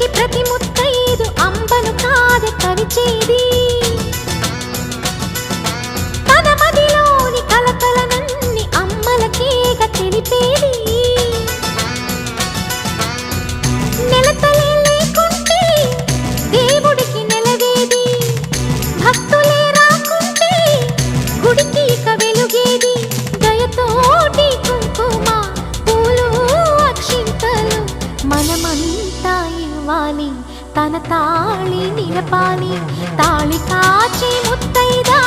ప్రతి ముత్తైదు అంబను కాదే కరిచేది తన మదిలోని కలకలనన్ని అమ్మలకేగ తెలిపేది నెలతలే లేకుంటే దేవుడికి నెలవేది భక్తులే రాకుంటే గుడికి ఇక వెలుగేది దయతోటి కుంకుమ పూలు అక్షింతలు మనమంతా ఇవ్వాలి తన తాళి నిలపాలి తాళి కాచి ముత్తైదా